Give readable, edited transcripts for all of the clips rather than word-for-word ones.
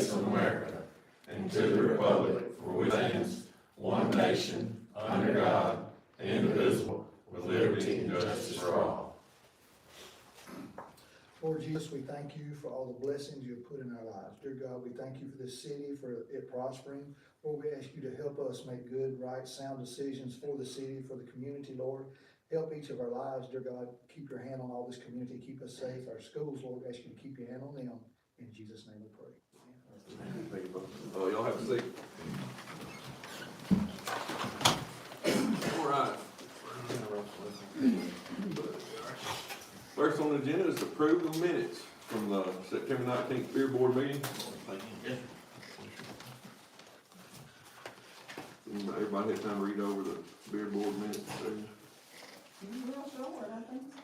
States of America and to the republic for which it stands, one nation, under God, indivisible, with liberty and justice for all. Lord Jesus, we thank you for all the blessings you have put in our lives. Dear God, we thank you for this city, for it prospering. Lord, we ask you to help us make good, right, sound decisions for the city, for the community, Lord. Help each of our lives, dear God. Keep your hand on all this community. Keep us safe. Our schools, Lord, we ask you to keep your hand on them. In Jesus' name we pray. Amen. Thank you, brother. Y'all have a seat. All right. First on the agenda is to approve the minutes from the September 19th beer board meeting. Yes, Everybody had time to read over the beer board minutes.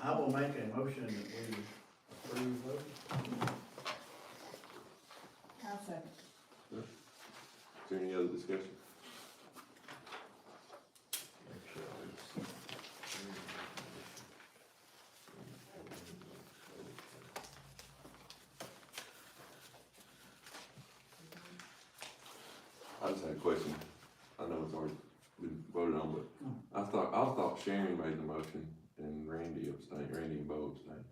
I will make a motion that we approve those. I'll second. Is there any other discussion? I just had a question. I know it's already been voted on, but I thought Sharon made the motion and Randy abstained, Randy and Bo abstained.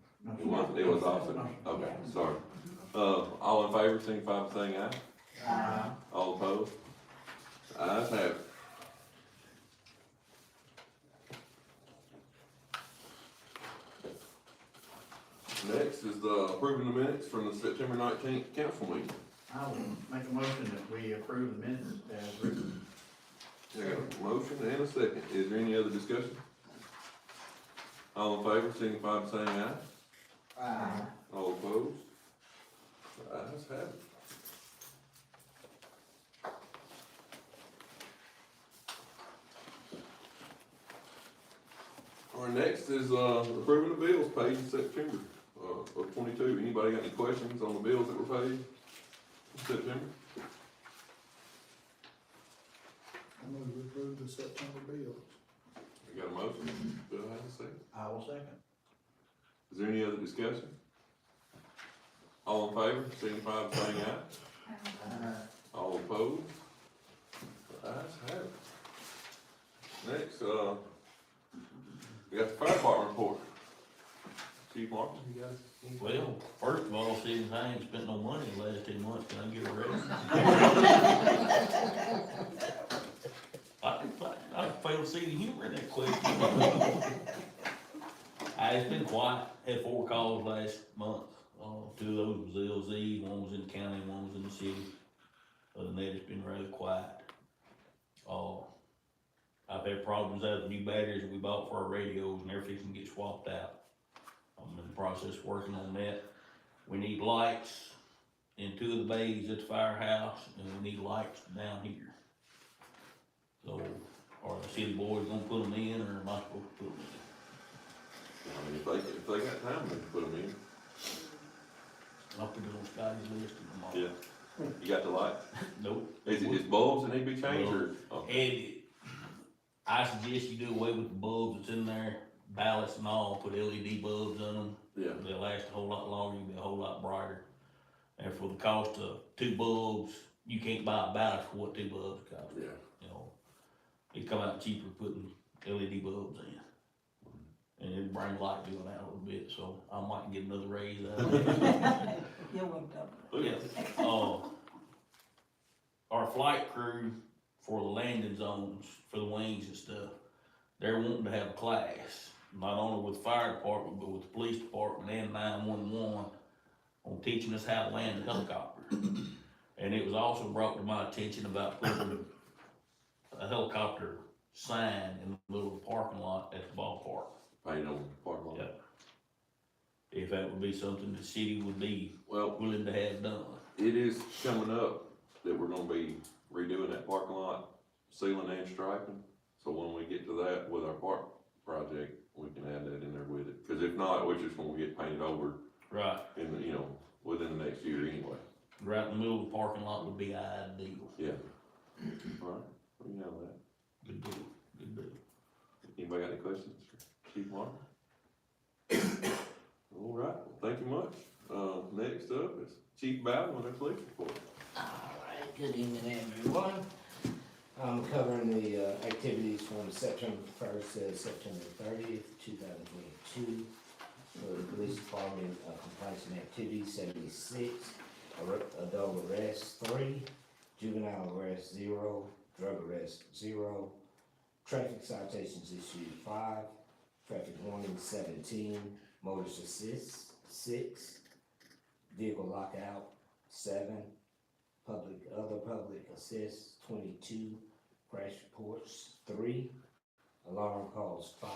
It was also, okay, sorry. All in favor, signify by saying aye. Aye. All opposed? Ayes have it. Next is the approving the minutes from the September 19th council meeting. I will make a motion that we approve the minutes as written. I got a motion and a second. Is there any other discussion? All in favor, signify by saying aye. Aye. All opposed? Ayes have it. All right, next is, approving the bills paid in September, of 22. Anybody got any questions on the bills that were paid in September? I move to approve the September bills. We got a motion. Do I have a second? I will second. Is there any other discussion? All in favor, signify by saying aye. Aye. All opposed? The ayes have it. Next, we got the fire department report. Chief Martin, you guys? Well, first of all, since I ain't spent no money the last 2 months, can I get a raise? I fail to see the humor in that question. It's been quiet, had 4 calls last month, 2 of those was LZ, one was in the county, one was in the city. Other than that, it's been rather quiet. I've had problems out of the new batteries that we bought for our radios, and they're fixing to get swapped out. I'm in the process of working on that. We need lights in 2 of the bays at the firehouse, and we need lights down here. So, are the city boys gonna put them in, or am I supposed to put them in? I mean, if they got time, they can put them in. I'll put it on Scotty's list tomorrow. Yeah. You got the lights? Nope. Is it bulbs that need to be changed, or? Okay. And I suggest you do away with the bulbs that's in there, ballasts and all, put LED bulbs on them. Yeah. They'll last a whole lot longer, you'll be a whole lot brighter. And for the cost of 2 bulbs, you can't buy a ballast for what 2 bulbs cost. Yeah. You know, it come out cheaper putting LED bulbs in. And it'll bring the light bill down a little bit, so I might get another raise out of it. You'll wake up. Yeah. Our flight crew for the landing zones, for the wings and stuff, they're wanting to have a class, not only with the fire department, but with the police department and 911 on teaching us how to land a helicopter. And it was also brought to my attention about putting a helicopter sign in the middle of the parking lot at the ballpark. Paint on the parking lot. Yeah. If that would be something the city would be Well, willing to have done. it is coming up that we're gonna be redoing that parking lot, sealing and striping. So when we get to that with our park project, we can add that in there with it. Cause if not, we're just gonna get painted over Right. in the, within the next year anyway. Right in the middle of the parking lot would be ideal. Yeah. Alright, we can have that. Good deal, good deal. Anybody got any questions for Chief Martin? All right, well, thank you much. Next up is Chief Bowden with our police report. Good evening, everyone. I'm covering the activities from September 1st to September 30th, 2022. For the police department, complaints and activities 76, adult arrest 3, juvenile arrest 0, drug arrest 0, traffic citations issued 5, traffic warnings 17, motorist assist 6, vehicle lockout 7, other public assist 22, crash reports 3, alarm calls 5,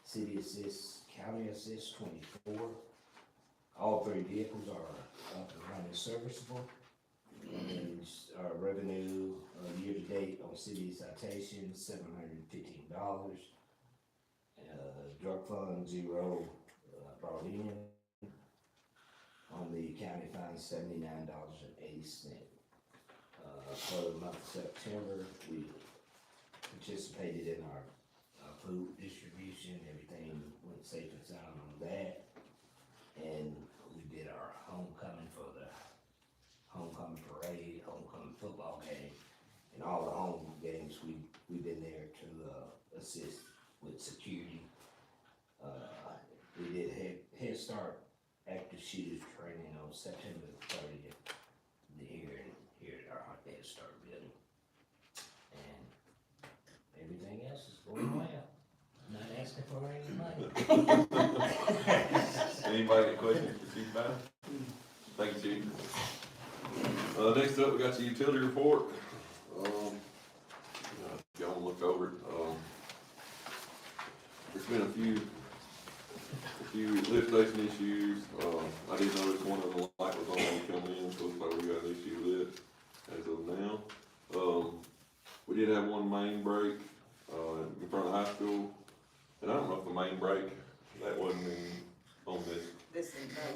city assist, county assist 24. All 3 vehicles are up and running serviceable. And our revenue year to date on city citations $715. Drug fund 0 brought in. On the county fund $79.80. For the month of September, we participated in our food distribution. Everything went safe and sound on that. And we did our homecoming for the homecoming parade, homecoming football game, and all the home games. We've been there to assist with security. We did Head Start active shooters training on September 30th here at our Head Start building. And everything else is going well. I'm not asking for any money. Anybody got questions for Chief Bynum? Thank you, Chief. Next up, we got the utility report. Y'all wanna look over it. There's been a few lift station issues. I did notice one of the light was on coming in, so it looks like we got an issue lit as of now. We did have one main break in front of the high school, and I don't know if the main break, that wasn't on this. This is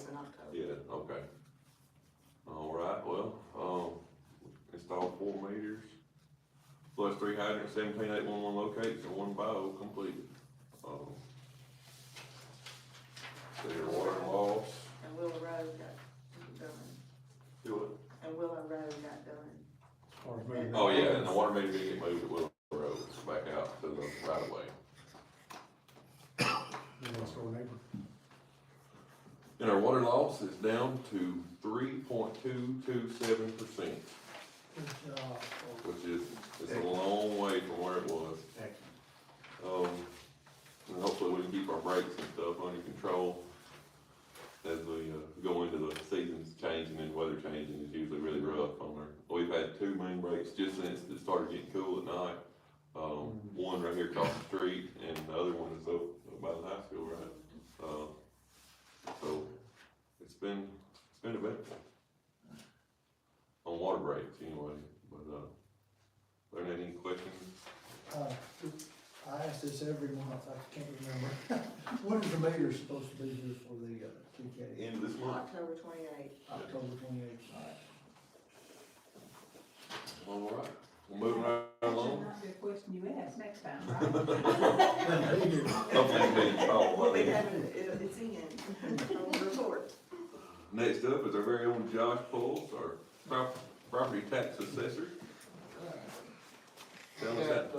in October. Yeah, okay. All right, well, installed 4 meters, plus 3 hydrants, 17 811 locates, and 1 bio completed. Their water loss. And Willow Road got done. Do it. And Willow Road got done. Oh, yeah, and the water meter did get moved at Willow Road, back out to the right of way. And our water loss is down to 3.227%, which is, it's a long way from where it was. And hopefully we can keep our brakes and stuff under control as we go into the seasons changing and weather changing is usually really rough on our. We've had 2 main breaks just since it started getting cool at night. One right here across the street, and the other one is up by the high school, right? So it's been eventful on water breaks anyway. But are there any questions? I ask this every month, I can't remember. When is the mayor supposed to be here for the TK? End of this month. October 28th. October 28th. All right, we're moving right along. That should not be a question you ask next time, right? Hopefully it's being installed. We'll be having, it's in, on the report. Next up is our very own Josh Pulse, our property tax assessor. Tell us that.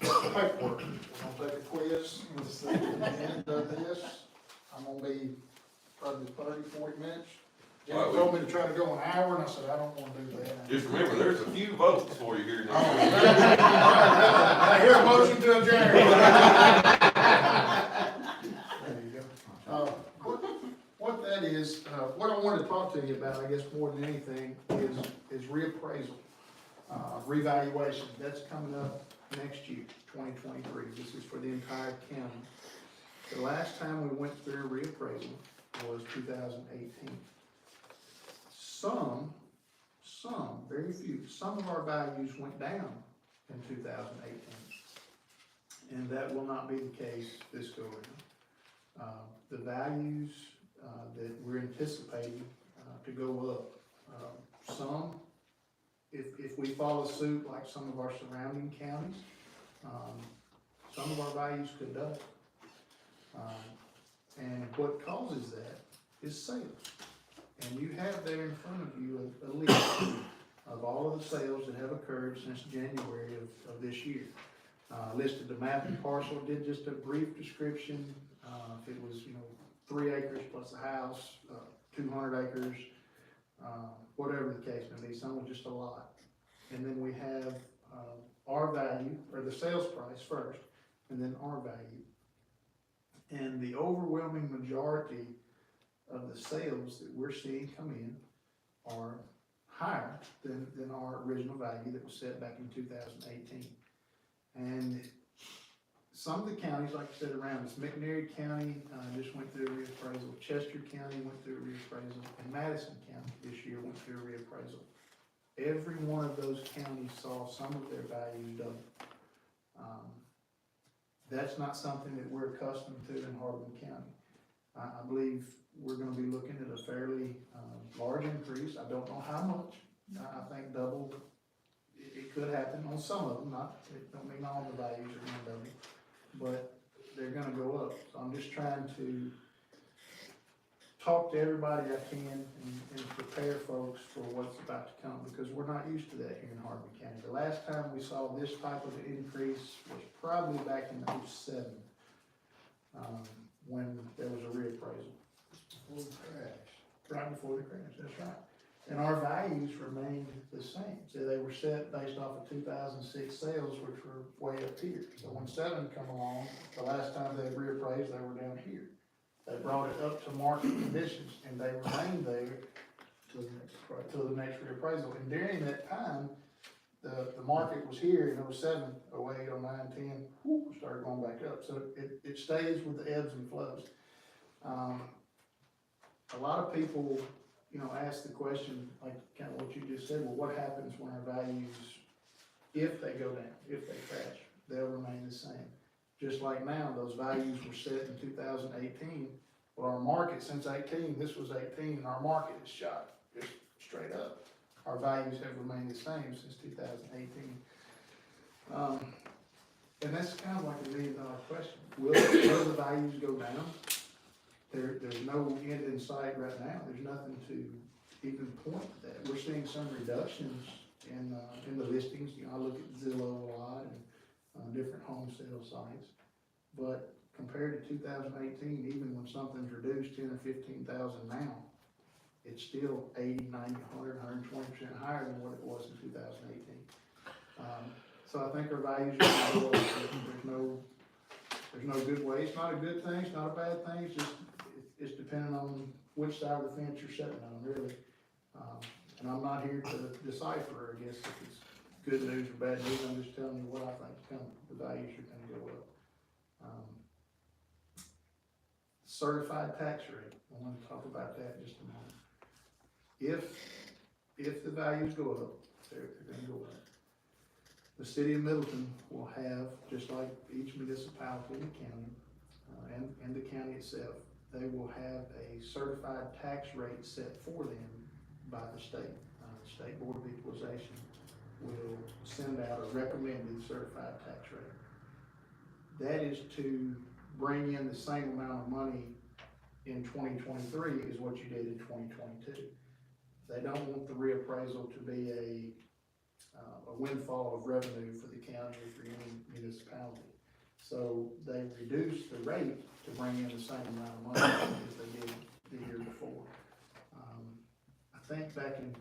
Paperwork, we're gonna take a quiz, at the end of this, I'm gonna be probably 30, 40 minutes. Jimmy All right, told me to try to go an hour, and I said, I don't wanna do that. Just remember, there's a few votes for you here Oh, next I hear a motion to adjourn. There you go. What that is, what I wanted to talk to you about, I guess more than anything, is reappraisal, revaluation, that's coming up next year, 2023. This is for the entire county. The last time we went through reappraisal was 2018. Some, very few, some of our values went down in 2018. And that will not be the case this go around. The values that we're anticipating to go up, some, if we follow suit like some of our surrounding counties, some of our values could double. And what causes that is sales. And you have there in front of you a list of all all of the sales that have occurred since January of this year. Listed the map and parcel, did just a brief description, if it was, 3 acres plus a house, 200 acres, whatever the case may be, some was just a lot. And then we have, our value, or the sales price first, and then our value. And the overwhelming majority of the sales that we're seeing come in are higher than our original value that was set back in 2018. And some of the counties, like I said, around us, McNairy County just went through a reappraisal, Chester County went through a reappraisal, and Madison County this year went through a reappraisal. Every one of those counties saw some of their values double. That's not something that we're accustomed to in Hardin County. I believe we're gonna be looking at a fairly large increase. I don't know how much. I think double, it could happen on some of them, it don't mean all the values are gonna double, but they're gonna go up. So I'm just trying to talk to everybody I can and prepare folks for what's about to come, because we're not used to that here in Hardin County. The last time we saw this type of increase was probably back in '07, when there was a reappraisal. Before the crash. Right before the crash, that's right. And our values remained the same. So they were set based off of 2006 sales, which were way up here. So when 7 come along, the last time they reappraised, they were down here. They brought it up to market conditions, and they remained there till the next reappraisal. And during that time, the market was here in '07, '08, '09, '10, started going back up. So it stays with the ebbs and flows. A lot of people, ask the question, like kind of what you just said, well, what happens when our values, if they go down, if they crash, they'll remain the same. Just like now, those values were set in 2018. Well, our market since 18, this was 18, and our market has shot just straight up. Our values have remained the same since 2018. And that's kind of like a $1 million question. Will the values go down? There's no end in sight right now. There's nothing to even point to that. We're seeing some reductions in the listings. I look at Zillow a lot and different home sale sites. But compared to 2018, even when something's reduced 10 or 15,000 now, it's still 80, 90, 100, 120% higher than what it was in 2018. So I think our values are going to go up. There's no good way. It's not a good thing. It's not a bad thing. It's depending on which side of the fence you're sitting on, really. And I'm not here to decipher, I guess, if it's good news or bad news. I'm just telling you what I think is coming. The values are going to go up. Certified tax rate. I want to talk about that in just a moment. If the values go up, they're going to go up. The city of Middleton will have, just like each municipality in the county, and the county itself, they will have a certified tax rate set for them by the state. The State Board of Equalization will send out a recommended certified tax rate. That is to bring in the same amount of money in 2023 as what you did in 2022. They don't want the reappraisal to be a windfall of revenue for the county or for any municipality. So they reduce the rate to bring in the same amount of money as they did the year before. I think back in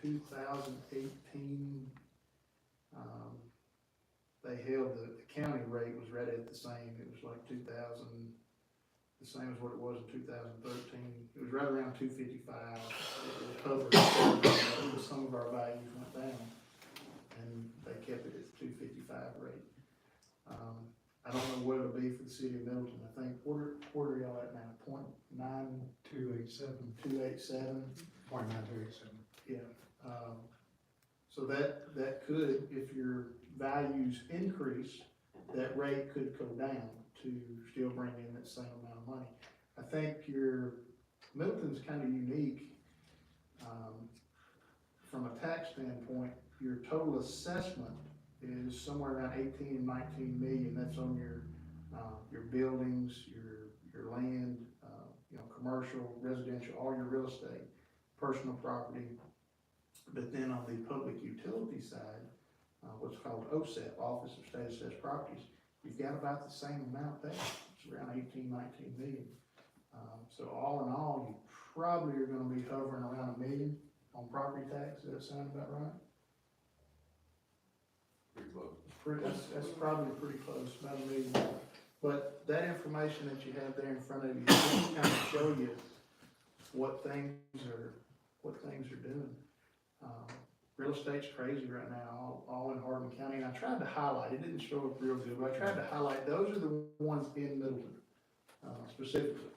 2018, they held the county rate was right at the same. It was like 2,000, the same as what it was in 2013. It was right around 255. It was covered. Some of our values went down, and they kept it at the 255 rate. I don't know what it'll be for the city of Middleton. I think, what are y'all at now? 287. 287? 0.9287. Yeah. So that could, if your values increase, that rate could go down to still bring in that same amount of money. I think Middleton's kind of unique, from a tax standpoint. Your total assessment is somewhere around 18 and 19 million. That's on your buildings, your land, commercial, residential, all your real estate, personal property. But then on the public utility side, what's called OSEP, Office of State Assessed Properties, you've got about the same amount there. It's around 18, 19 million. So all in all, you probably are gonna be hovering around $1 million on property tax. Does that sound about right? Pretty close. That's probably pretty close, about $1 million. But that information that you have there in front of you, just kind of show you what things are doing. Real estate's crazy right now, all in Hardin County, and I tried to highlight, it didn't show up real good, but I tried to highlight, those are the ones in Middleton, specifically,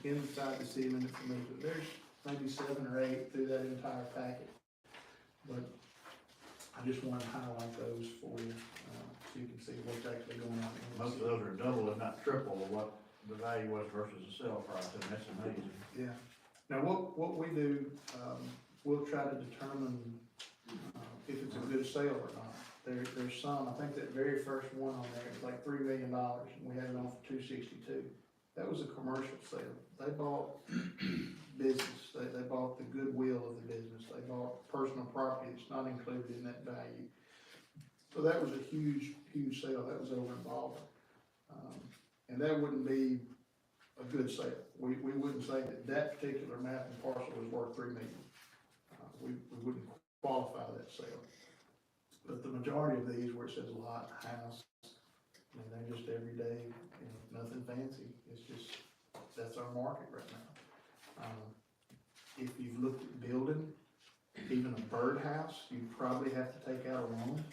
inside the city limits of Middleton. There's maybe 7 or 8 through that entire packet, but I just wanted to highlight those for you, so you can see what's actually going on. in the Most of city. those are double, if not triple, of what the value was versus the sale price, and that's amazing. Yeah. Now, what we do, we'll try to determine if it's a good sale or not. There's some, I think that very first one on there is like $3 million, and we had it on for 262. That was a commercial sale. They bought business, they bought the goodwill of the business, they bought personal property that's not included in that value. So that was a huge, huge sale, that was over in Baldwin. And that wouldn't be a good sale. We wouldn't say that particular map and parcel was worth $3 million. We wouldn't qualify that sale. But the majority of these where it says lot, house, I mean, they're just everyday, nothing fancy. It's just, that's our market right now. If you've looked at building, even a birdhouse, you probably have to take out a loan.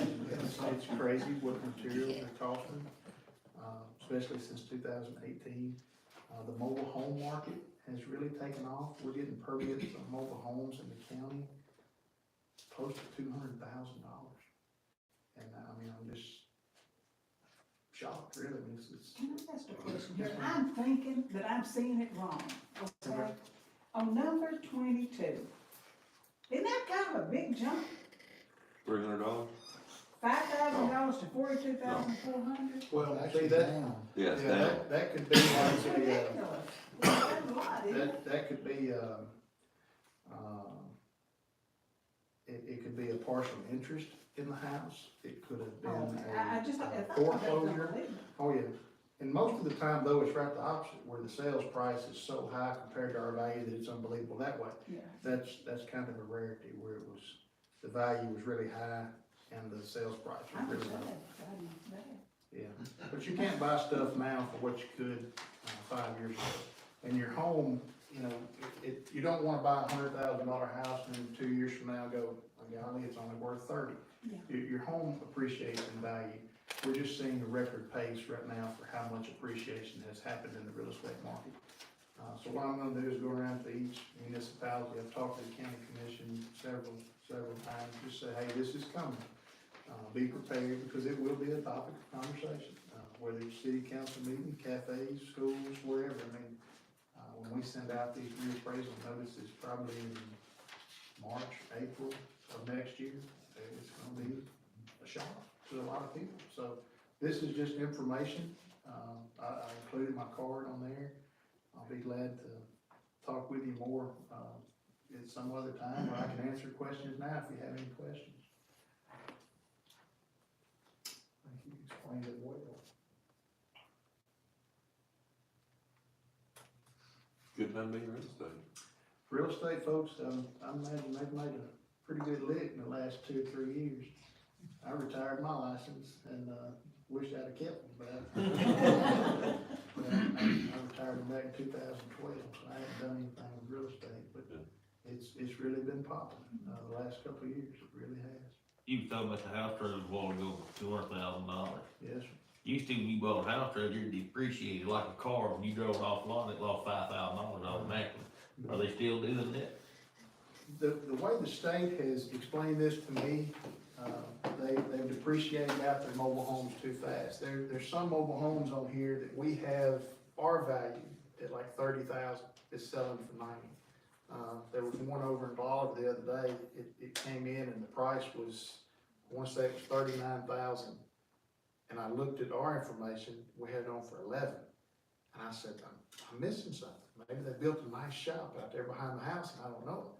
It's crazy what materials are costing, especially since 2018. The mobile home market has really taken off. We're getting permits on mobile homes in the county close to $200,000. And I mean, I'm just shocked, really. Can I ask a question here? I'm thinking that I'm seeing it wrong, okay? On number 22, isn't that kind of a big jump? $300? $5,000 to $42,400? Well, Actually, see, that, down. Yeah, it's yeah, down. that could be like That's a, ridiculous. That's a lot, isn't it? that could be, it could be a partial interest in the house. It could have Oh, been I just, I a thought that was foreclosure. unbelievable. Oh, yeah. And most of the time, though, it's right the opposite, where the sales price is so high compared to our value that it's unbelievable that way. Yeah. That's kind of a rarity, where it was, the value was really high and the sales price I was was really sad, low. I was sad. Yeah, but you can't buy stuff now for what you could 5 years ago. And your home, you don't wanna buy $100,000 house and then 2 years from now go, oh, golly, it's only worth 30. Yeah. Your home appreciates in value. We're just seeing a record pace right now for how much appreciation has happened in the real estate market. So what I'm gonna do is go around to each municipality. I've talked to the county commission several times, just say, hey, this is coming. Be prepared, because it will be a topic of conversation, whether it's city council meeting, cafes, schools, wherever. I mean, when we send out these reappraisal notices, probably in March, April of next year, it's gonna be a shock to a lot of people. So this is just information. I included my card on there. I'll be glad to talk with you more at some other time, or I can answer questions now if you have any questions. I think you explained it well. Good time to be in real estate. Real estate folks, I imagine they've made a pretty good lick in the last 2 or 3 years. I retired my license and, wish I'd have kept it, but I retired back in 2012, so I haven't done anything with real estate, but it's really been popping, the last couple of years, it really has. You was talking about the house trailer a while ago, $200,000. Yes, sir. Used to, when you bought a house trailer, it depreciated like a car. When you drove it off lot, it lost $5,000 automatically. Are they still doing that? The way the state has explained this to me, they've depreciated out their mobile homes too fast. There's some mobile homes on here that we have our value at like 30,000, it's selling for 90. There was one over in Baldwin the other day, it came in and the price was, I wanna say it was 39,000. And I looked at our information, we had it on for 11. And I said, I'm missing something. Maybe they built a nice shop out there behind the house and I don't know it.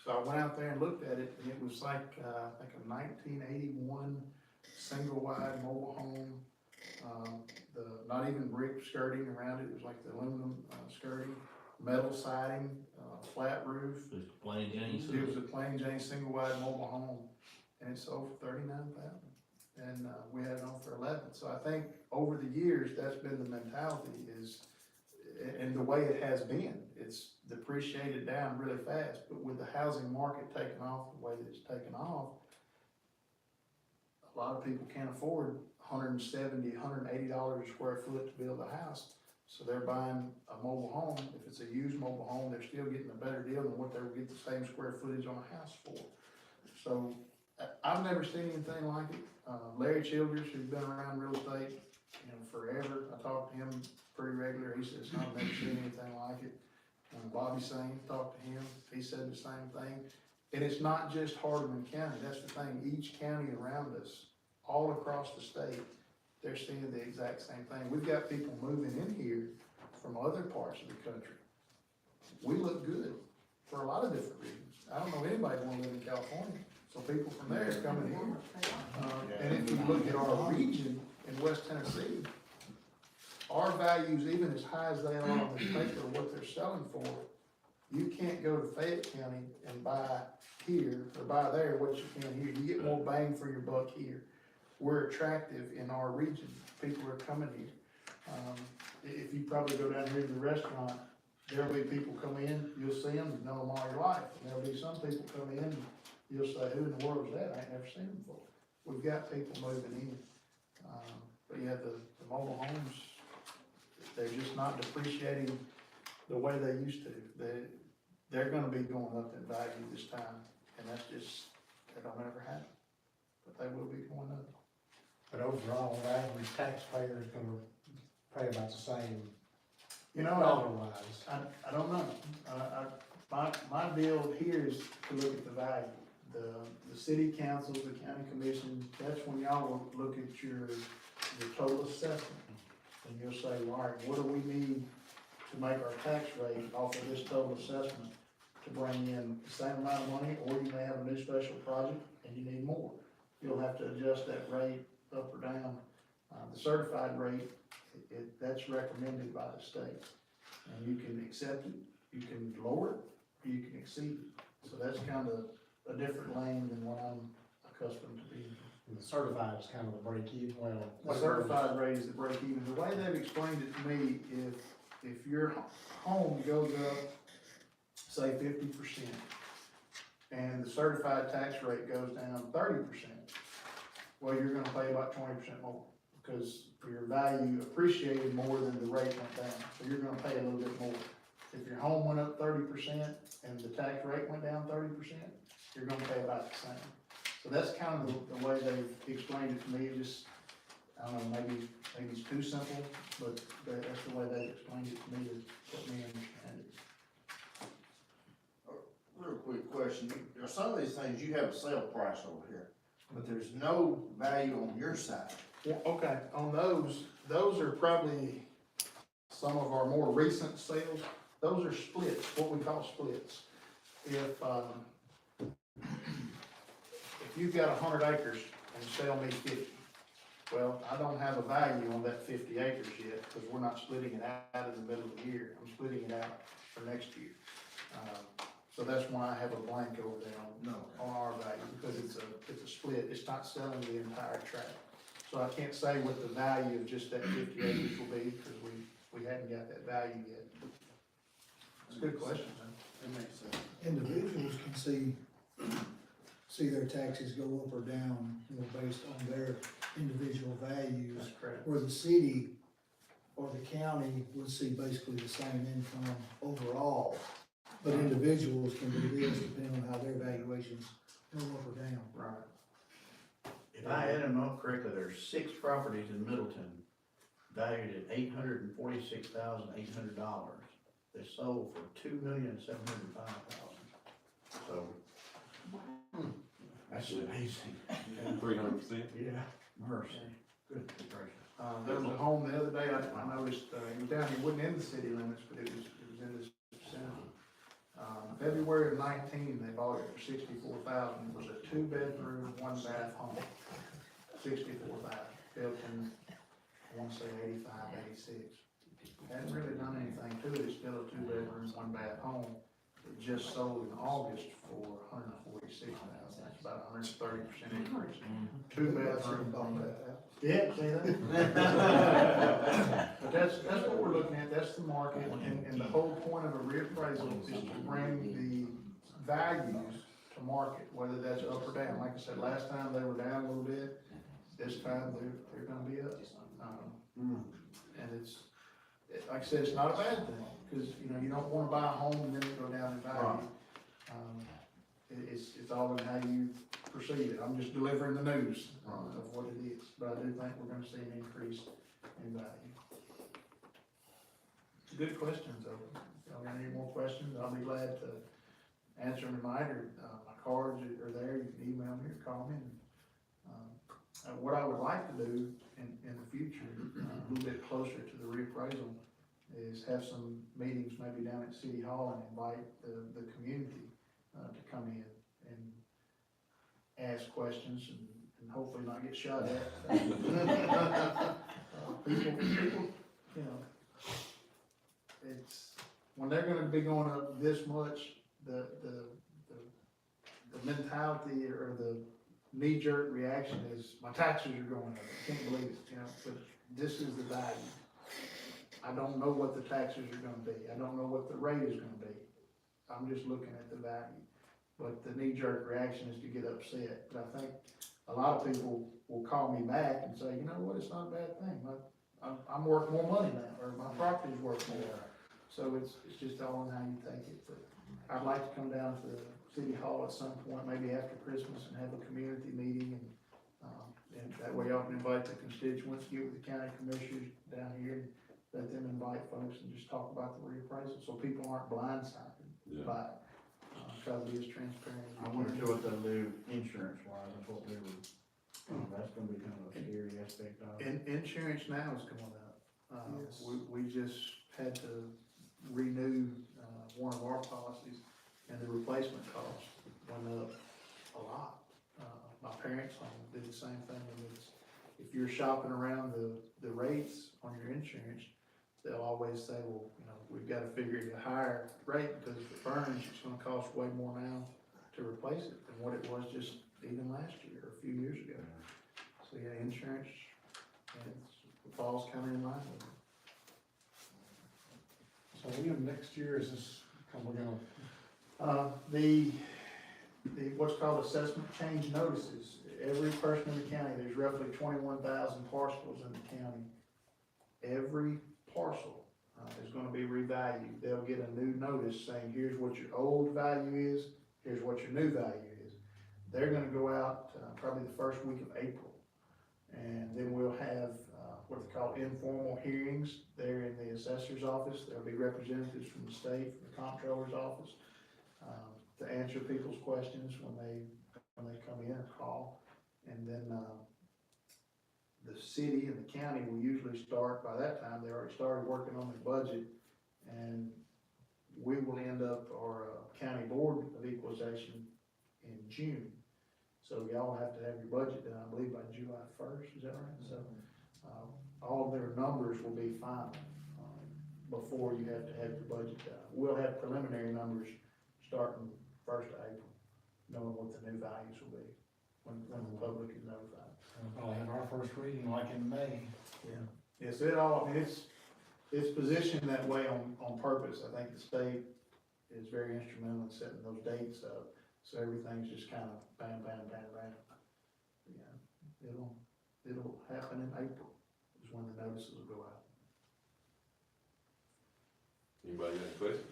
So I went out there and looked at it, and it was like, I think a 1981 single-wide mobile home. Not even brick skirting around it, it was like the aluminum skirting, metal siding, flat roof. Just plain Jane. It was a plain Jane single-wide mobile home, and it sold for $39,000. And we had it on for 11. So I think over the years, that's been the mentality is, and the way it has been, it's depreciated down really fast. But with the housing market taking off the way that it's taken off, a lot of people can't afford $170, $180 a square foot to build a house. So they're buying a mobile home. If it's a used mobile home, they're still getting a better deal than what they would get the same square footage on a house for. So I've never seen anything like it. Larry Childers, who's been around real estate, forever. I talk to him pretty regular. He says, I've never seen anything like it. Bobby Sane, talked to him. He said the same thing. And it's not just Hardeman County. That's the thing. Each county around us, all across the state, they're seeing the exact same thing. We've got people moving in here from other parts of the country. We look good for a lot of different reasons. I don't know anybody want to live in California. So people from there are coming here. And if you look at our region in West Tennessee, our values, even as high as they are on the paper, what they're selling for, you can't go to Fayette County and buy here or buy there what you can here. You get more bang for your buck here. We're attractive in our region. People are coming here. If you probably go down here to the restaurant, there'll be people come in, you'll see them, you know them all your life. And there'll be some people come in, you'll say, who in the world is that? I ain't never seen them before. We've got people moving in. But yeah, the mobile homes, they're just not depreciating the way they used to. They're gonna be going up in value this time, and that's just, that don't ever happen. But they will be going up. But overall, the average taxpayer is gonna pay about the same dollar wise. I don't know. My deal here is to look at the value. The city councils, the county commission, that's when y'all will look at your total assessment. And you'll say, well, all right, what do we need to make our tax rate off of this total assessment to bring in the same amount of money, or you may have a new special project and you need more. You'll have to adjust that rate up or down. The certified rate, that's recommended by the state. And you can accept it, you can lower it, or you can exceed it. So that's kind of a different lane than what I'm accustomed to being. And the certified is kind of the break even, The certified rate is the break even. The way they've explained it to me, if your home goes up, say 50%, and the certified tax rate goes down 30%, well, you're gonna pay about 20% more, because your value appreciated more than the rate went down, so you're gonna pay a little bit more. If your home went up 30% and the tax rate went down 30%, you're gonna pay about the same. So that's kind of the way they've explained it to me. It just, I don't know, maybe it's too simple, but that's the way they explained it to me, to let me understand it. Real quick question, some of these things, you have a sale price over here, but there's no value on your side. Well, okay, on those are probably some of our more recent sales. Those are splits, what we call splits. If you've got 100 acres and sell me 50, well, I don't have a value on that 50 acres yet, because we're not splitting it out in the middle of the year. I'm splitting it out for next year. So that's why I have a blank over there on our value, because it's a split. It's not selling the entire tract. So I can't say what the value of just that 50 acres will be, because we hadn't got that value yet. It's a good question, man. That makes sense. Individuals can see their taxes go up or down, based on their individual values. That's correct. Where the city or the county would see basically the same income overall. But individuals can do this depending on how their valuations go up or down. Right. If I add them up correctly, there's 6 properties in Middleton valued at $846,800. They sold for $2,705,000. So, that's amazing. 300%. Yeah, mercy. Good gracious. There was a home the other day, I noticed, it was down, it wasn't in the city limits, but it was in this vicinity. I February of 19, they bought it for 64,000, it was a 2-bedroom, 1-bath home. 64,000, built in, I wanna say 85, 86. Hadn't really done anything to it, it's still a 2-bedroom, 1-bath home. It just sold in August for 146,000, that's about a 130% increase. Two-bedroom. Yeah, see that? But that's what we're looking at, that's the market, and the whole point of a reappraisal is to bring the values to market, whether that's up or down. Like I said, last time they were down a little bit, this time they're gonna be up. And like I said, it's not a bad thing, because, you don't wanna buy a home and then it go down in value. It's all in how you perceive it. I'm just delivering the news of what it is, but I do think we're gonna see an increase in value. Good questions, though. If y'all got any more questions, I'll be glad to answer them tonight, or my cards are there, you can email me or call me. What I would like to do in the future, a little bit closer to the reappraisal, is have some meetings maybe down at City Hall and invite the community to come in and ask questions and hopefully not get shot at. People, it's, when they're gonna be going up this much, the mentality or the knee-jerk reaction is, my taxes are going up, I can't believe it, but this is the value. I don't know what the taxes are gonna be, I don't know what the rate is gonna be, I'm just looking at the value. But the knee-jerk reaction is to get upset, but I think a lot of people will call me back and say, you know what, it's not a bad thing, I'm worth more money now, or my property's worth more. So it's just all in how you take it, but I'd like to come down to City Hall at some point, maybe after Christmas, and have a community meeting, and that way y'all can invite the constituents, get with the county commissioners down here, and let them invite folks and just talk about the reappraisal, so people aren't blindsided by it, because it is transparent. I wonder too what they'll do insurance wise, that's what we were, that's gonna be kind of a scary aspect of it. Insurance now is going up. Yes. We just had to renew, one of our policies, and the replacement cost went up a lot. My parents' home did the same thing, and if you're shopping around the rates on your insurance, they'll always say, well, we've gotta figure a higher rate, because if it burns, it's gonna cost way more now to replace it than what it was just even last year, or a few years ago. So yeah, insurance, the fall's coming in line with it. So when next year is this, we're gonna, The what's called assessment change notices, every person in the county, there's roughly 21,000 parcels in the county. Every parcel is gonna be revalued. They'll get a new notice saying, here's what your old value is, here's what your new value is. They're gonna go out probably the first week of April. And then we'll have what they call informal hearings there in the assessor's office. There'll be representatives from the state, from the comptroller's office, to answer people's questions when they come in or call. And then the city and the county will usually start, by that time, they already started working on the budget, and we will end up our county board of equalization in June. So y'all have to have your budget done, I believe, by July 1st, is that right? So all of their numbers will be final before you have to have your budget done. We'll have preliminary numbers starting 1st of April, knowing what the new values will be when the public is notified. we'll probably have our first reading like in May. Yes, it's positioned that way on purpose. I think the state is very instrumental in setting those dates up, so everything's just kind of bam, bam, bam, bam. Yeah, it'll happen in April is when the notices will go out. Anybody got any questions?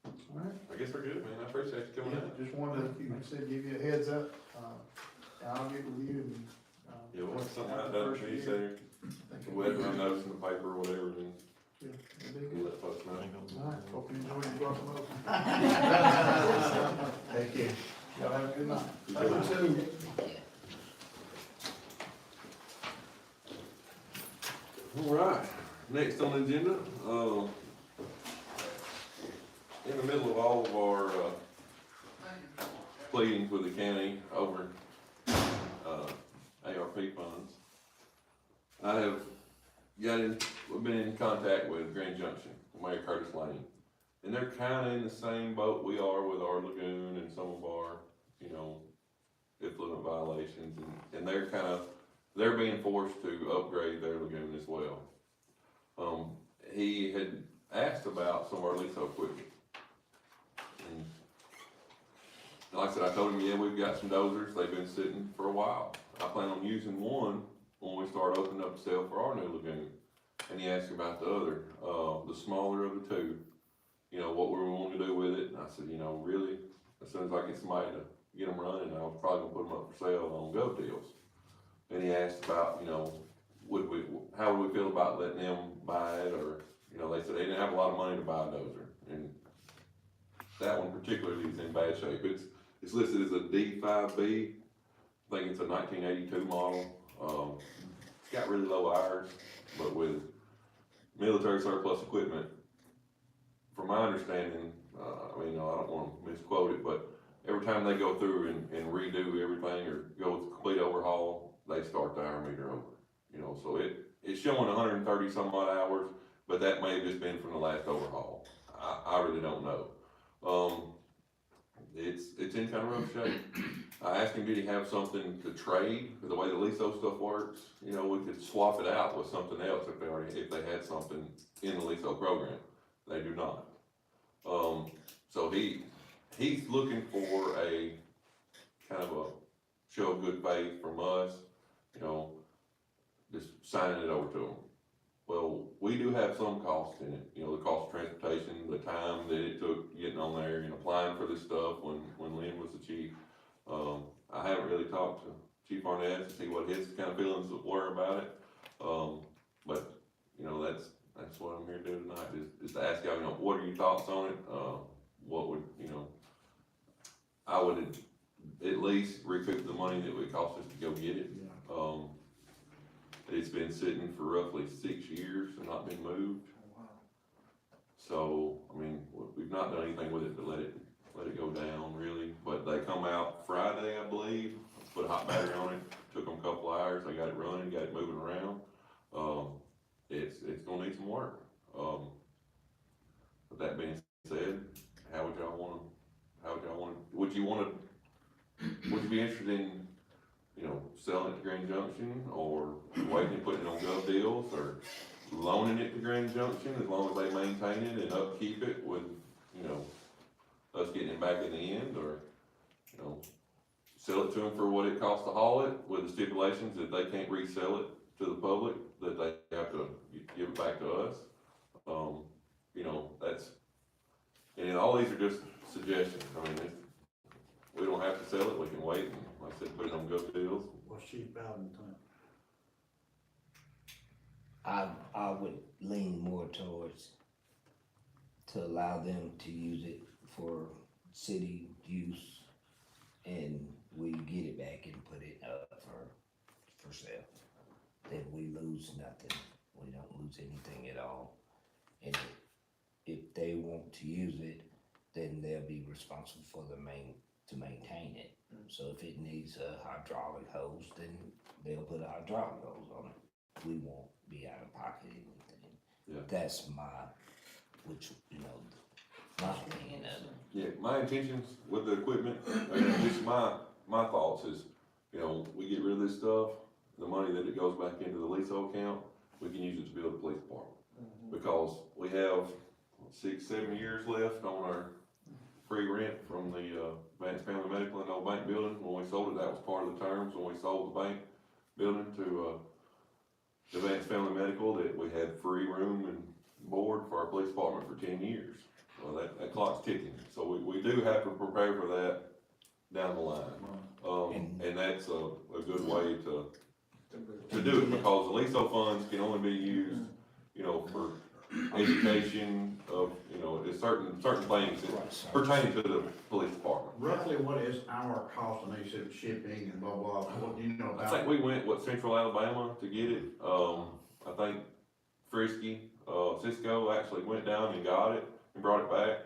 All right. I guess we're good, man, I appreciate you coming out. Just wanted to, like I said, give you a heads up, and I'll get with you and, Yeah, once something like that, you say, think the it'll weather, be- I notice in the paper or whatever, then yeah, it'll be we'll good. let folks know. All right, hope you enjoy your guacamole. Thank you. Y'all have a good night. You too. All right, next on the agenda in the middle of all of our, pleadings with the county over, ARP funds, I have been in contact with Grand Junction, Mayor Curtis Lane. And they're kinda in the same boat we are with our lagoon and some of our, effluent violations, and they're being forced to upgrade their lagoon as well. He had asked about some of our lease equipment. And like I said, I told him, yeah, we've got some dozers, they've been sitting for a while. I plan on using one when we start opening up the sale for our new lagoon. And he asked about the other, the smaller of the two, what we were wanting to do with it. And I said, really, as soon as I get somebody to get them running, I was probably gonna put them up for sale on Gov Deals. And he asked about, how would we feel about letting them buy it, or, they said they didn't have a lot of money to buy a dozer. And that one particularly is in bad shape. It's listed as a D5B, I think it's a 1982 model. It's got really low hours, but with military surplus equipment, from my understanding, I don't wanna misquote it, but every time they go through and redo everything or go with a complete overhaul, they start the hour meter over. So it's showing 130 some odd hours, but that may have just been from the last overhaul. I really don't know. It's in kind of rough shape. I asked him, did he have something to trade? Because the way the LISO stuff works, we could swap it out with something else if they had something in the LISO program. They do not. So he's looking for a kind of a show of good faith from us, just signing it over to him. Well, we do have some cost in it, the cost of transportation, the time that it took getting on there and applying for this stuff when Lynn was the chief. I haven't really talked to Chief Arnett to see what his kind of feelings were about it. But, that's what I'm here to do tonight, is to ask y'all, what are your thoughts on it? What would, I would at least recoup the money that it would cost us to go get it. It's been sitting for roughly 6 years and not been moved. So, we've not done anything with it to let it go down really, but they come out Friday, I believe, put a hot battery on it, took them a couple hours, they got it running, got it moving around. It's gonna need some work. But that being said, would you be interested in, selling it to Grand Junction, or waiting and putting it on Gov Deals, or loaning it to Grand Junction as long as they maintain it and upkeep it with, us getting it back in the end, or, sell it to them for what it costs to haul it with the stipulations that they can't resell it to the public, that they have to give it back to us. And all these are just suggestions. We don't have to sell it, we can wait and, like I said, put it on Gov Deals. What's Chief Bowden think? I would lean more towards to allow them to use it for city use, and we get it back and put it up for sale. Then we lose nothing, we don't lose anything at all. And if they want to use it, then they'll be responsible for to maintain it. So if it needs a hydraulic hose, then they'll put a hydraulic hose on it. We won't be out of pocket anything. Yeah. That's my opinion of it. Yeah, my intentions with the equipment, just my thoughts is, we get rid of this stuff, the money that it goes back into the LISO account, we can use it to build a police department. Because we have 6-7 years left on our free rent from the Advanced Family Medical in the old bank building. When we sold it, that was part of the terms, when we sold the bank building to the Advanced Family Medical, that we had free room and board for our police department for 10 years. Well, that clock's ticking, so we do have to prepare for that down the line. And that's a good way to do it, because the LISO funds can only be used, for education of, it's certain things that pertain to the police department. Roughly what is our cost, and they said shipping and blah, blah, what do you know I about? think we went, Central Alabama to get it. I think Frisky, Cisco actually went down and got it and brought it back.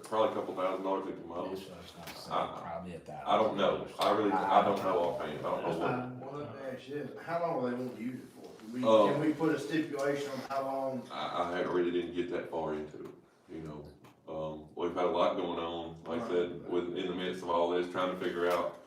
probably a couple $1,000 at the most. That's what I was gonna say, I- probably $1,000. I don't know, I don't know offhand, I don't That's know what. fine. Well, let me ask you this, how long are they gonna use it for? Uh, Can we put a stipulation on how long? Really didn't get that far into it, you know. We've had a lot going on, like I said, in the midst of all this, trying to figure out,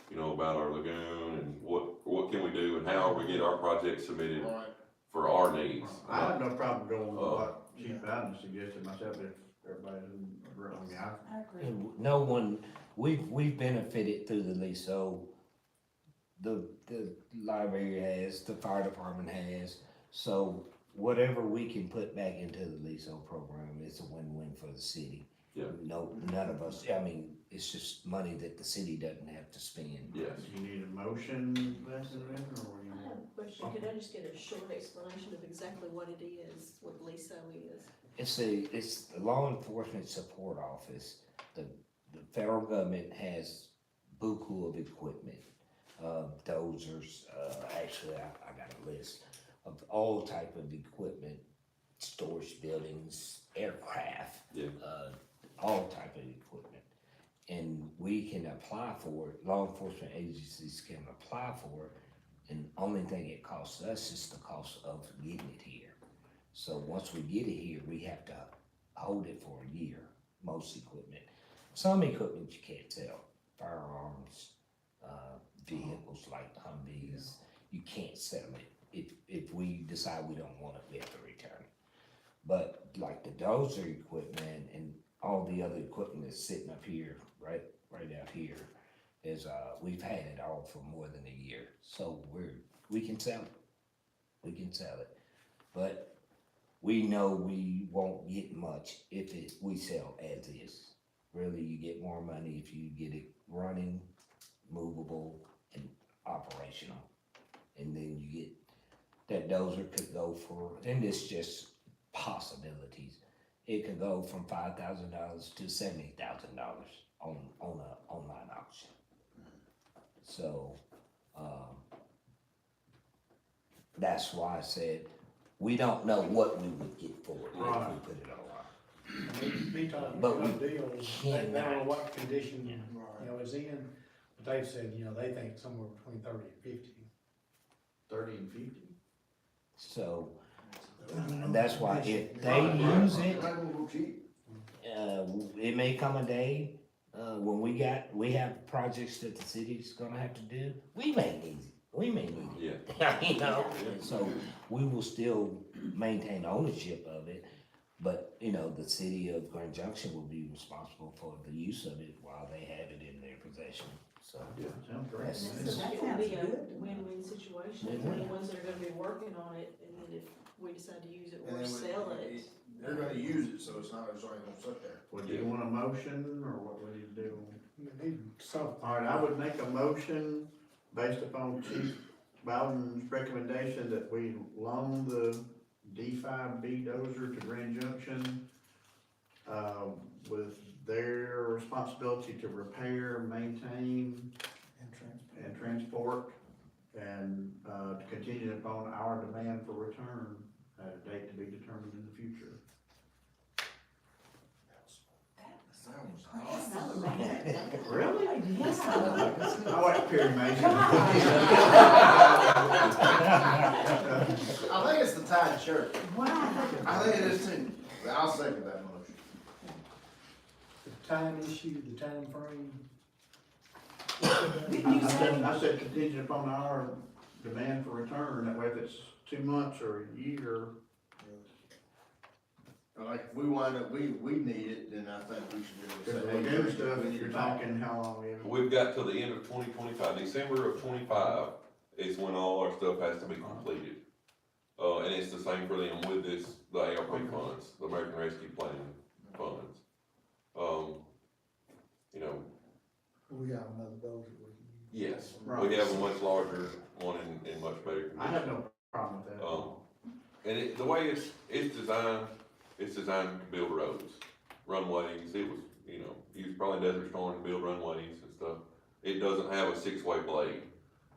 you know, about our lagoon and what can we do and how we get our project submitted Right. for our needs. I have no problem going with what Chief Bowden suggested myself if everybody doesn't agree. I mean, I agree. And no one, we've benefited through the lease, so the library has, the fire department has, so whatever we can put back into the LISO program is a win-win for the city. Yeah. No, none of us, I mean, it's just money that the city doesn't have to spend. Yes. You need a motion, Leslie, or what do you I have want? a question, could I just get a short explanation of exactly what it is, what LISO is? It's the Law Enforcement Support Office. The federal government has buku of equipment, dozers, actually, I got a list of all type of equipment, storage buildings, aircraft, Yeah. all type of equipment. And we can apply for it, law enforcement agencies can apply for it, and only thing it costs us is the cost of getting it here. So once we get it here, we have to hold it for a year, most equipment. Some equipment you can't sell, firearms, vehicles like Humvees, you can't sell it. If we decide we don't want it, we have to return it. But like the dozer equipment and all the other equipment that's sitting up here, right out here, is, we've had it all for more than a year. So we can sell it. We can sell it. But we know we won't get much if we sell as is. Really, you get more money if you get it running, movable, and operational. And then you get, that dozer could go for, and it's just possibilities. It could go from $5,000 to $70,000 on a online auction. So, that's why I said, we don't know what we would get for it if we Right. put it online. Me talking But about we deals, they don't know cannot. what condition, you know, it's in, but they've said, you know, they think somewhere between 30 and 50. 30 and 50? So, that's why if they use it, it may come a day, when we have projects that the city's gonna have to do, we may need it. Yeah. You know, so we will still maintain ownership of it, but, you know, the city of Grand Junction will be responsible for the use of it while they have it in their possession, so. Sounds great. That's- And so That that would be a sounds good. win-win situation, Win-win. for the ones that are gonna be working on it, and then if we decide to use it And or then sell it. They're gonna use it, so it's not, it's only gonna sit there. Well, do you want a motion, or what would you do? They need something. All right, I would make a motion based upon Chief Bowden's recommendation that we loan the D5B dozer to Grand Junction, with their responsibility to repair, maintain, and transport, and, to continue upon our demand for return at a date to be determined in the future. Really? I like Perry Mason. I think it's the tide shirt. Wow. I think it is too. I'll second that motion. The time issue, the time frame. I said contingent upon our demand for return, that way if it's 2 months or a year. Like, if we wind up, we need it, then I think we should be Cause able the to say, lagoon hey, stuff, we need you're to talk. talking how long is it? We've got till the end of 2025, December of 25 is when all our stuff has to be completed. And it's the same for them with this, the ARP funds, the American Rescue Plan funds. You know, We got another dozer we can use. yes, Right. we have a much larger one in much better I have condition. no problem with that at all. And the way it's designed to build roads, runways, it was, you know, used probably Desert Storm to build runways and stuff. It doesn't have a 6-way blade.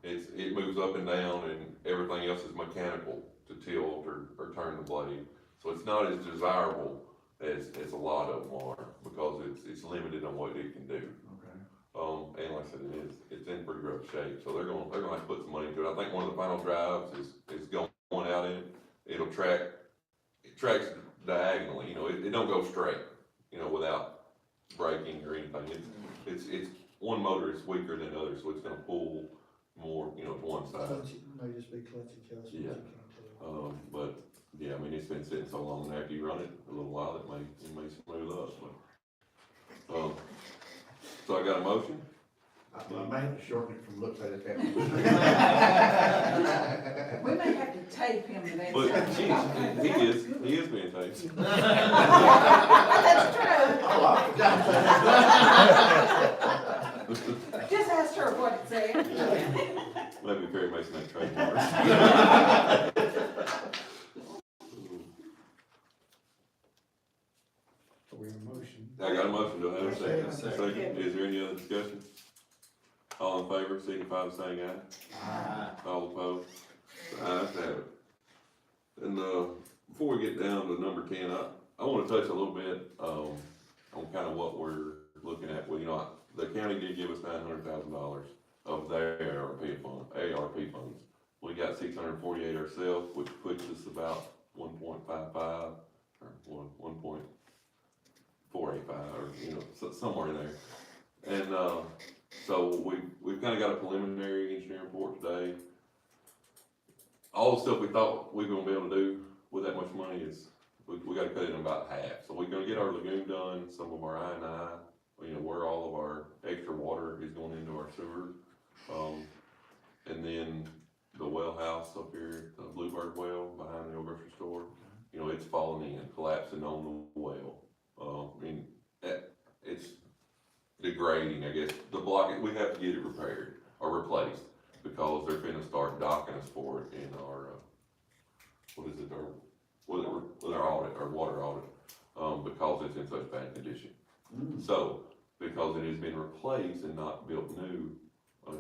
It moves up and down and everything else is mechanical to tilt or turn the blade. So it's not as desirable as a lot of them are, because it's limited on what it can do. Okay. And like I said, it's in pretty rough shape, so they're gonna have to put some money into it. I think one of the final drives is going out in it. It tracks diagonally, it don't go straight, without braking or anything. It's one motor is weaker than the other, so it's gonna pull more, to one side. Clutch, may just be clutch adjustments, you Yeah. can't tell. But, yeah, I mean, it's been sitting so long, after you run it a little while, it may smooth up, but, so I got a motion? I may have to shorten it from looks like it's We may have to tape him to that. But, side. geez, he is being taped. That's true. Just ask her what it said. Maybe Perry Mason make trademarks. We have a motion. I got a motion, do I have a second? Second. Is there any other discussion? All in favor, signify by saying aye. All opposed? The ayes have it. And, before we get down to number 10, I wanna touch a little bit, on kind of what we're looking at. Well, the county did give us $900,000 of their ARP funds. We got 648 ourselves, which puts us about 1.55, or 1.485, or, somewhere in there. And, so we've kind of got a preliminary engineering report today. All the stuff we thought we were gonna be able to do with that much money is, we gotta cut it in about half. So we're gonna get our lagoon done, some of our I&I, where all of our extra water is going into our sewer. And then the well house up here, the Bluebird well behind the old grocery store, it's falling in, collapsing on the well. It's degrading, I guess. The block, we have to get it repaired or replaced, because they're finna start docking us for it in our, with our audit, our water audit, because it's in such bad condition. So, because it has been replaced and not built new,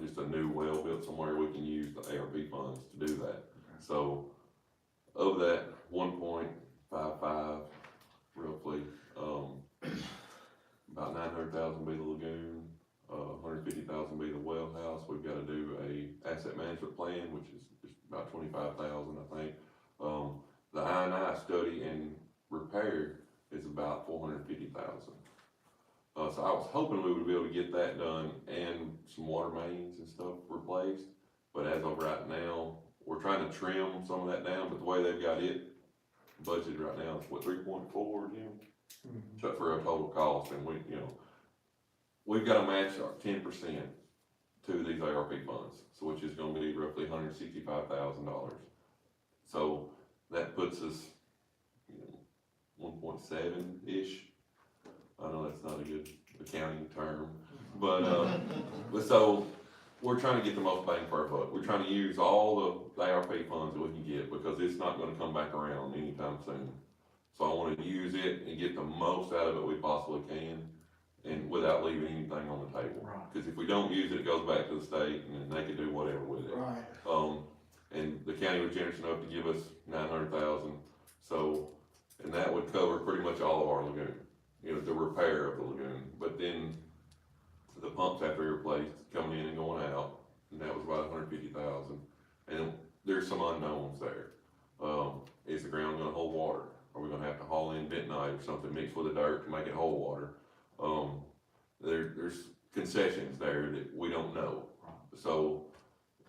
just a new well built somewhere, we can use the ARP funds to do that. So, of that 1.55, roughly, about 900,000 be the lagoon, 150,000 be the well house. We've gotta do a asset management plan, which is just about 25,000, I think. The I&I study and repair is about 450,000. So I was hoping we would be able to get that done and some water mains and stuff replaced. But as of right now, we're trying to trim some of that down, but the way they've got it budgeted right now is what, 3.4, Jim? So for a total cost, and we've got to match our 10% to these ARP funds, so which is gonna be roughly $165,000. So that puts us, 1.7-ish. I know that's not a good accounting term, but so we're trying to get the most bang for our buck. We're trying to use all the ARP funds that we can get, because it's not gonna come back around anytime soon. So I wanna use it and get the most out of it we possibly can, and without leaving anything on the table. Right. Cause if we don't use it, it goes back to the state, and then they can do whatever with it. Right. And the county was generous enough to give us 900,000, so, and that would cover pretty much all of our lagoon, the repair of the lagoon. But then the pumps have to be replaced, coming in and going out, and that was about 150,000. And there's some unknowns there. Is the ground gonna hold water? Are we gonna have to haul in bentonite or something mixed with the dirt to make it hold water? There's concessions there that we don't know. So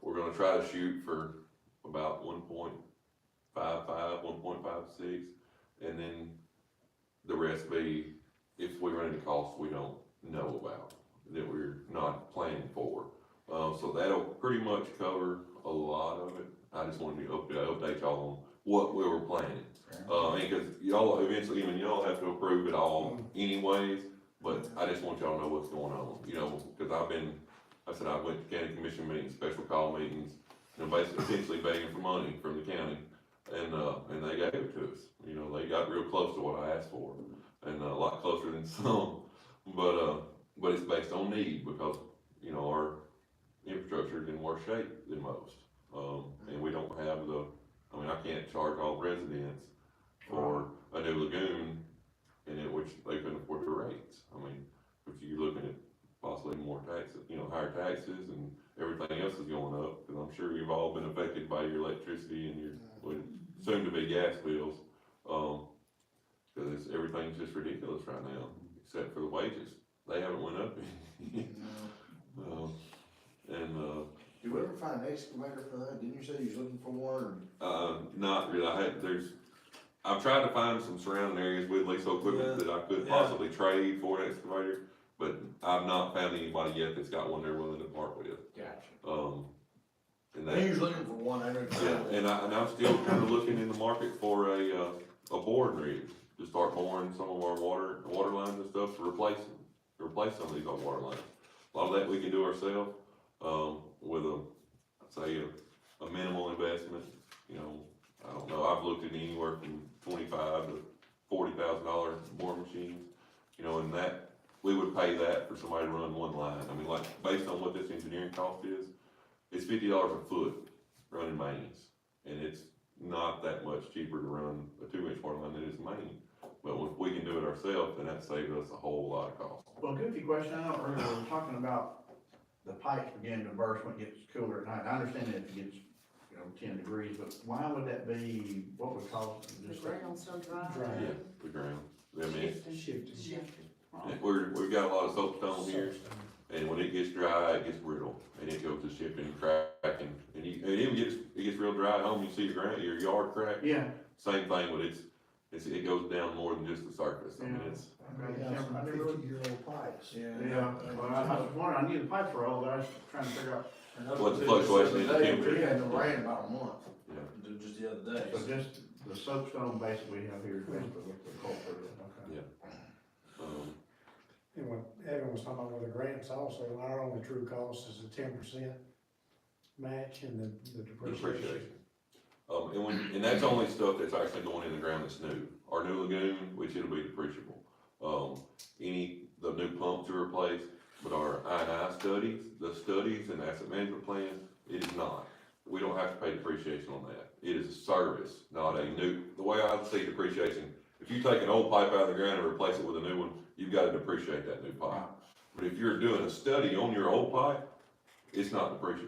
we're gonna try to shoot for about 1.55, 1.56, and then the rest be, if we run into costs we don't know about, that we're not planning for. So that'll pretty much cover a lot of it. I just wanted to update y'all on what we were planning. Because y'all eventually, y'all have to approve it all anyways, but I just want y'all to know what's going on, because I went to county commission meetings, special call meetings, basically essentially begging for money from the county, and they gave it to us. They got real close to what I asked for, and a lot closer than some, but it's based on need, because, our infrastructure is in worse shape than most. And we don't have I can't charge all residents for a new lagoon you're looking at possibly more taxes, higher taxes and everything else is going up, cause I'm sure you've all been affected by your electricity and your, soon to be gas bills. Cause everything's just ridiculous right now, except for the wages, they haven't went up. Did we ever find an excavator for that? Didn't you say you was looking for one? Not really, I've tried to find some surrounding areas with lease equipment that I could possibly trade for an excavator, but I've not found anybody yet that's got one they're willing to part with. Gotcha. And He that, was looking for one, I know. yeah, and I'm still kinda looking in the market for a boring rig to start boring some of our water lines and stuff to replace some of these old water lines. A lot of that we can do ourselves, with a minimal investment, I don't know, I've looked at anywhere from $25,000 to $40,000 boring machines, and that, we would pay that for somebody to run one line. I mean, like, based on what this engineering cost is, it's $50 a foot running mains, and it's not that much cheaper to run a 2-inch water line than it is main. But if we can do it ourselves, then that saves us a whole lot of cost. Well, goofy question, I know earlier we were talking about the pipes beginning to burst when it gets cooler at night. I understand that if it gets, 10 degrees, but why would that be, what would cause it to The just? ground's so dry. Yeah, the ground. I mean, Shifting. we've got a lot of soapstone here, and when it gets dry, it gets brittle, and it goes to shifting and cracking. And it gets real dry at home, you see your yard crack. Yeah. Same thing, but it goes down more than just the surface. I mean, it's, We have some 50-year-old pipes. Yeah, well, I was wondering, I knew the pipes were old, but I was trying to figure out. What's the fluctuation in the temperature? We had no rain about a month, Yeah. just the other day. So just the soapstone base we have here is basically what the culprit is, okay. Yeah. And what Evan was talking about with the grants also, our only true cost is a 10% match and the depreciation. And that's only stuff that's actually going in the ground that's new. Our new lagoon, which it'll be depreciable. The new pumps are replaced, but our I&I studies, the studies and asset management plan, it is not. We don't have to pay depreciation on that. It is a service, not a new, the way I see depreciation, if you take an old pipe out of the ground and replace it with a new one, you've got to depreciate that new pipe. But if you're doing a study on your old pipe, it's not depreciable.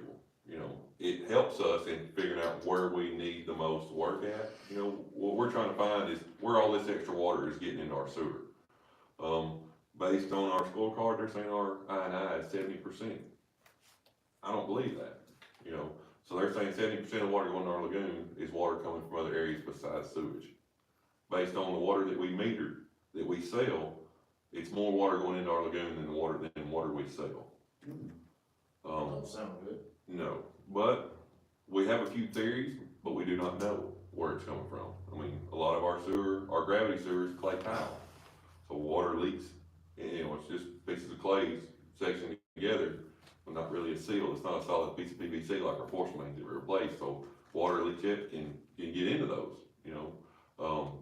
It helps us in figuring out where we need the most work at. What we're trying to find is where all this extra water is getting into our sewer. Based on our scorecard, they're saying our I&I is 70%. I don't believe that, So they're saying 70% of water going to our lagoon is water coming from other areas besides sewage. Based on the water that we meter, that we sell, it's more water going into our lagoon than water we sell. Don't sound good. No, but we have a few theories, but we do not know where it's coming from. I mean, a lot of our gravity sewer is clay tile. So water leaks, it's just pieces of clay sectioned together, but not really a seal. It's not a solid piece of PVC like our force mains that we replaced. So water leaks can get into those,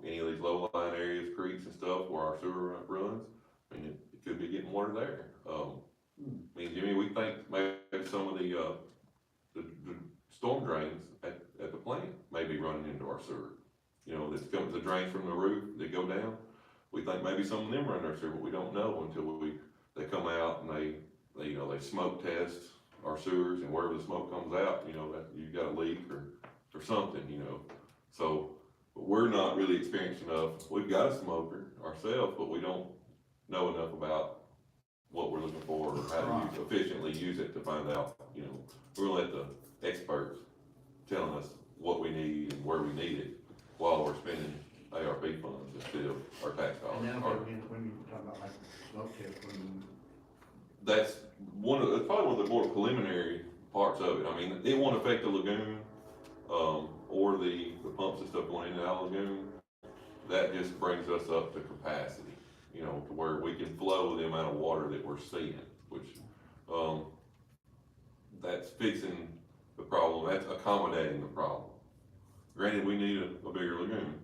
any of these low-lying areas, creeks and stuff where our sewer runs, it could be getting water there. Jimmy, we think maybe some of the storm drains at the plant may be running into our sewer. That's coming, the drains from the roof that go down. We think maybe some of them run our sewer, but we don't know until they come out and they smoke test our sewers, and wherever the smoke comes out, that you've got a leak or something, So, but we're not really experienced enough. We've got a smoker ourselves, but we don't know enough about what we're looking for or how to efficiently use it to find out, we're gonna let the experts telling us what we need and where we need it while we're spending ARP funds instead of our tax dollars. And now when you talk about like smoke test, That's it's probably one of the more preliminary parts of it. It won't affect the lagoon, or the pumps and stuff going in and out of the lagoon. That just brings us up to capacity, to where we can flow the amount of water that we're seeing, which, that's fixing the problem, that's accommodating the problem. Granted, we need a bigger lagoon.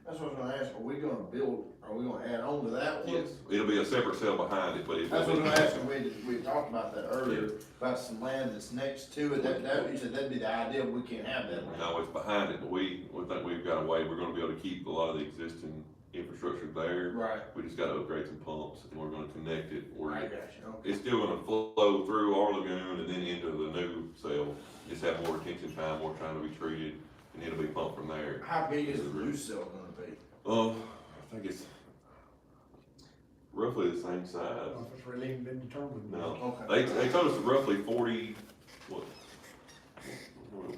That's what I was gonna ask, are we gonna add on to that one? Yes, it'll be a separate cell behind it, but it. That's what I was gonna ask, we talked about that earlier, about some land that's next to it, you said that'd be the idea, we can't have that land. No, it's behind it, but we think we've got a way, we're gonna be able to keep a lot of the existing infrastructure there. Right. We just gotta upgrade some pumps, and we're gonna connect it I where got you, okay. it's still gonna flow through our lagoon and then into the new cell. Just have more retention time, more time to be treated, and it'll be pumped from there. How big is the new cell gonna be? I think it's roughly the same size. Well, if it's really even been determined. No, Okay. they told us roughly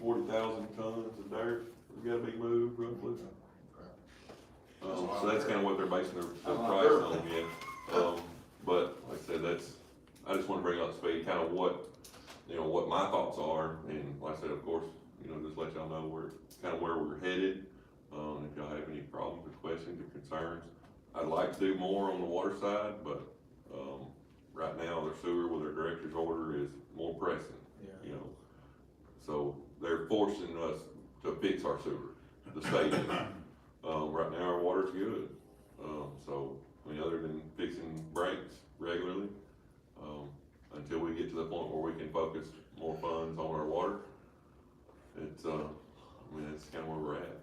40,000 tons of dirt we gotta be moved roughly. So that's kinda what they're basing their price on, yeah. But like I said, I just wanna bring up to speed kinda what my thoughts are, and like I said, of course, just let y'all know where we're headed. If y'all have any problems or questions or concerns, I'd like to do more on the water side, but, right now, their sewer with their director's order is more pressing, So they're forcing us to fix our sewer, the state is. Right now, our water's good, other than fixing breaks regularly, until we get to the point where we can focus more funds on our water, it's kinda where we're at.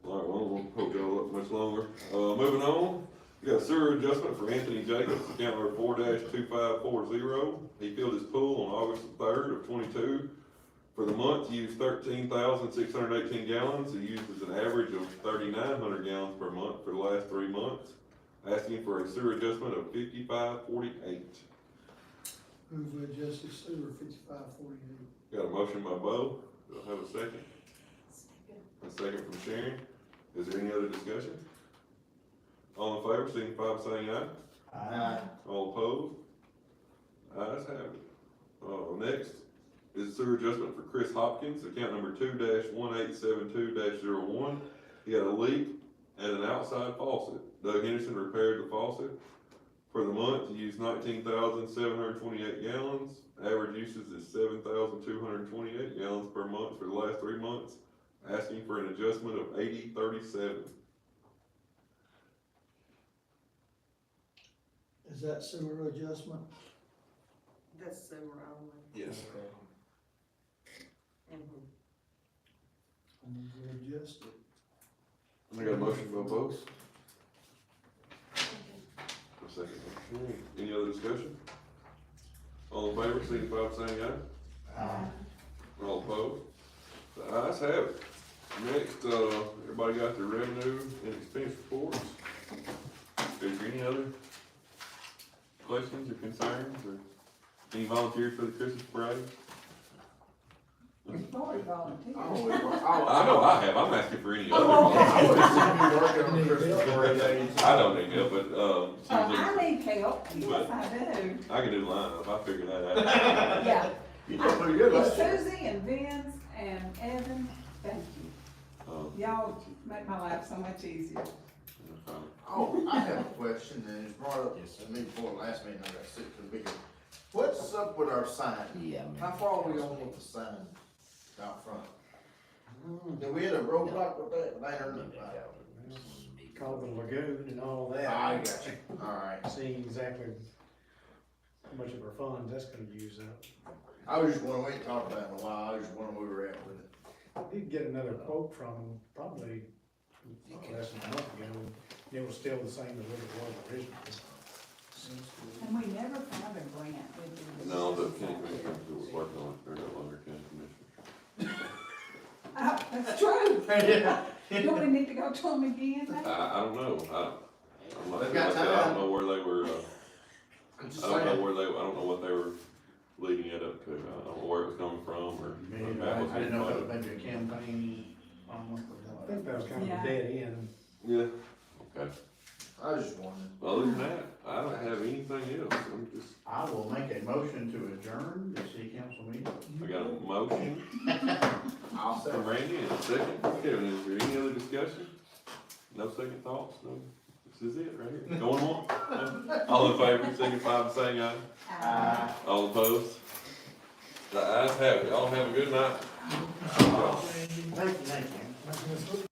Alright, well, we won't hold y'all up much longer. Moving on, we got a sewer adjustment for Anthony Jacobs, account number 4-2540. He filled his pool on August 3rd of 22. For the month, he used 13,618 gallons. He uses an average of 3,900 gallons per month for the last 3 months. Asking for a sewer adjustment of $55.48. Move we adjust the sewer 5548. Got a motion by Bo. Do I have a second? Second. A second from Sharon. Is there any other discussion? All in favor, signify by saying aye. Aye. All opposed? Ayes have it. Next is sewer adjustment for Chris Hopkins, account number 2-1872-01. He had a leak at an outside faucet. Doug Henderson repaired the faucet. For the month, he used 19,728 gallons. Average usage is 7,228 gallons per month for the last 3 months. Asking for an adjustment of $80.37. Is that sewer adjustment? That's sewer only. Yes. Mhm. Move we adjust it. I got a motion by both. Second. A second by Sharon. Any other discussion? All in favor, signify by saying aye. Aye. All opposed? The ayes have it. Next, everybody got their revenue and expense reports. Is there any other questions or concerns, or any volunteers for the Christmas parade? We've already volunteered. I know I have, I'm asking for any Oh, other. Working on Christmas parade. I don't need help, but, I need help, yes, I do. I can do the lineup, I figured that out. Yeah, You did pretty good it's last year. Susie and Vince and Evan, thank you. Y'all make my life so much easier. Oh, I have a question, and it's brought up to me before the last meeting, I got sick to the big. What's up with our sign? Yeah. How far are we on with the sign out front? Did we hit a roadblock with that? I ain't heard nothing about it. Call the lagoon and all that. I got you, alright. Seeing exactly how much of our funds that's gonna use up. I was just wondering, we ain't talked about it in a while, I was just wondering where we were at with it. I did get another quote from them, probably less than a month ago, and it was still the same as what it was originally. And we never found a grant, did we? No, the county commissioners who was working on it, they're no longer county commissioners. That's true. Do we need to go to them again? I don't know, I'm not, They've got I time. don't know where they were, I'm just I don't know saying. where they, I don't know what they were leading it up to, I don't know where it was coming from, or. Maybe, I didn't know if it was maybe a campaign, I think that was kind of Yeah. a dead end. Yeah. Okay, I was just wondering. other than that, I don't have anything else, I'm just, I will make a motion to adjourn the city council meeting. I got a motion I'll say. from Randy and a second from Kevin, is there any other discussion? No second thoughts, no, this is it right here, going on? All in favor, signify by saying aye. All opposed? The ayes have it, y'all have a good night. Thank you.